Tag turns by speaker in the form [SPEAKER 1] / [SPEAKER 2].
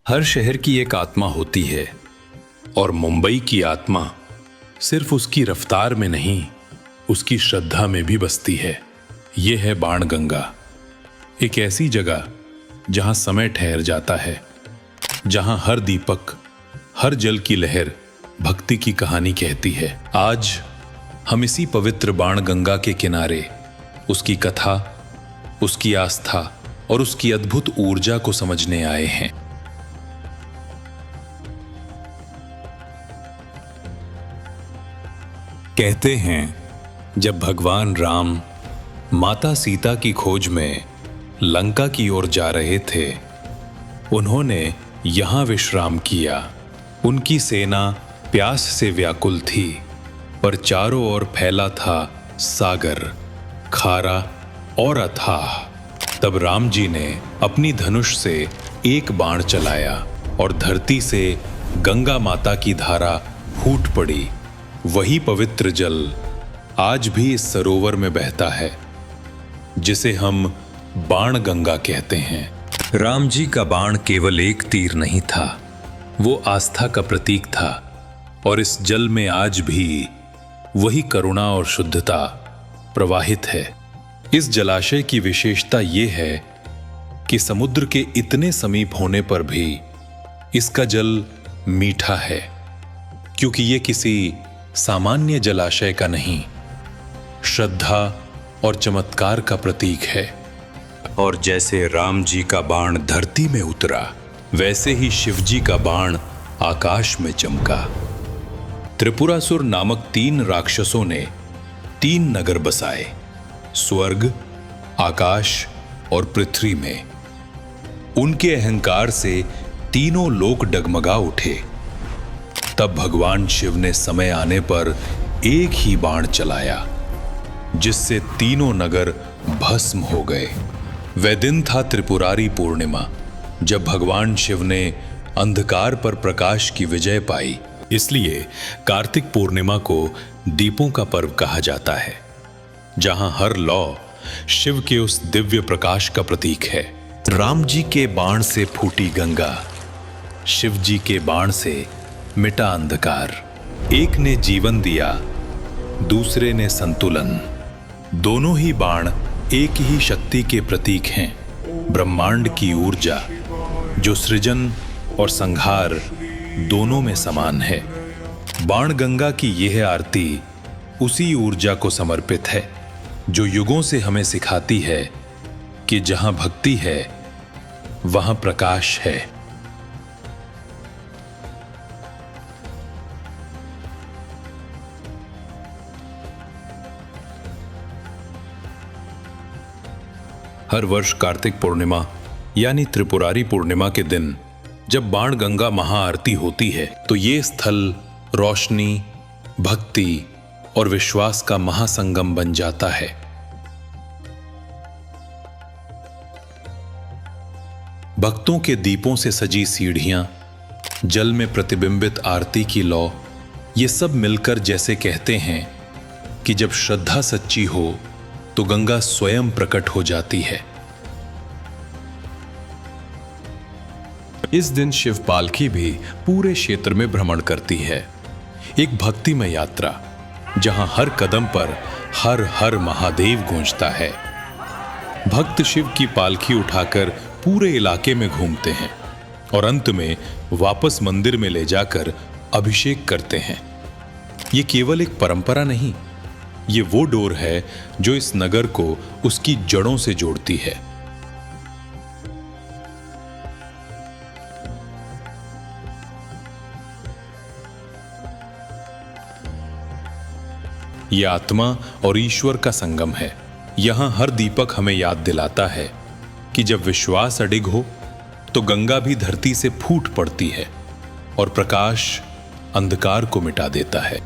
[SPEAKER 1] हर शहर की एक आत्मा होती है और मुंबई की आत्मा सिर्फ उसकी रफ्तार में नहीं, उसकी श्रद्धा में भी बसती है। यह है बाणगंगा, एक ऐसी जगह जहां समय ठहर जाता है, जहां हर दीपक, हर जल की लहर भक्ति की कहानी कहती है। आज हम इसी पवित्र बाणगंगा के किनारे उसकी कथा, उसकी आस्था और उसकी अद्भुत ऊर्जा को समझने आए हैं। कहते हैं जब भगवान राम माता सीता की खोज में लंका की ओर जा रहे थे, उन्होंने यहां विश्राम किया। उनकी सेना प्यास से व्याकुल थी, पर चारों ओर फैला था सागर, खारा और अथाह। तब राम जी ने अपनी धनुष से एक बाण चलाया और धरती से गंगा माता की धारा फूट पड़ी। वही पवित्र जल आज भी इस सरोवर में बहता है, जिसे हम बाणगंगा कहते हैं। राम जी का बाण केवल एक तीर नहीं था, वो आस्था का प्रतीक था। और इस जल में आज भी वही करुणा और शुद्धता प्रवाहित है। इस जलाशय की विशेषता ये है कि समुद्र के इतने समीप होने पर भी इसका जल मीठा है, क्योंकि ये किसी सामान्य जलाशय का नहीं, श्रद्धा और चमत्कार का प्रतीक है। और जैसे राम जी का बाण धरती में उतरा, वैसे ही शिव जी का बाण आकाश में चमका। त्रिपुरासुर नामक 3 राक्षसों ने 3 नगर बसाए, स्वर्ग, आकाश और पृथ्वी में। उनके अहंकार से तीनों लोक डगमगा उठे। तब भगवान शिव ने समय आने पर एक ही बाण चलाया, जिससे तीनों नगर भस्म हो गए। वह दिन था त्रिपुरारी पूर्णिमा, जब भगवान शिव ने अंधकार पर प्रकाश की विजय पाई। इसलिए कार्तिक पूर्णिमा को दीपों का पर्व कहा जाता है, जहां हर लौ शिव के उस दिव्य प्रकाश का प्रतीक है। राम जी के बाण से फूटी गंगा, शिव जी के बाण से मिटा अंधकार। एक ने जीवन दिया, दूसरे ने संतुलन। दोनों ही बाण एक ही शक्ति के प्रतीक हैं, ब्रह्मांड की ऊर्जा, जो सृजन और संहार दोनों में समान है। बाणगंगा की यह आरती उसी ऊर्जा को समर्पित है, जो युगों से हमें सिखाती है कि जहां भक्ति है, वहां प्रकाश है। हर वर्ष कार्तिक पूर्णिमा यानी त्रिपुरारी पूर्णिमा के दिन जब बाणगंगा महाआरती होती है, तो ये स्थल रोशनी, भक्ति और विश्वास का महासंगम बन जाता है। भक्तों के दीपों से सजी सीढ़ियां, जल में प्रतिबिंबित आरती की लौ, ये सब मिलकर जैसे कहते हैं कि जब श्रद्धा सच्ची हो तो गंगा स्वयं प्रकट हो जाती है। इस दिन शिव पालकी भी पूरे क्षेत्र में भ्रमण करती है, एक भक्तिमय यात्रा, जहां हर कदम पर हर हर महादेव गूंजता है। भक्त शिव की पालकी उठाकर पूरे इलाके में घूमते हैं और अंत में वापस मंदिर में ले जाकर अभिषेक करते हैं। ये केवल एक परंपरा नहीं, ये वो डोर है जो इस नगर को उसकी जड़ों से जोड़ती है। यह आत्मा और ईश्वर का संगम है। यहां हर दीपक हमें याद दिलाता है कि जब विश्वास अडिग हो तो गंगा भी धरती से फूट पड़ती है और प्रकाश अंधकार को मिटा देता है।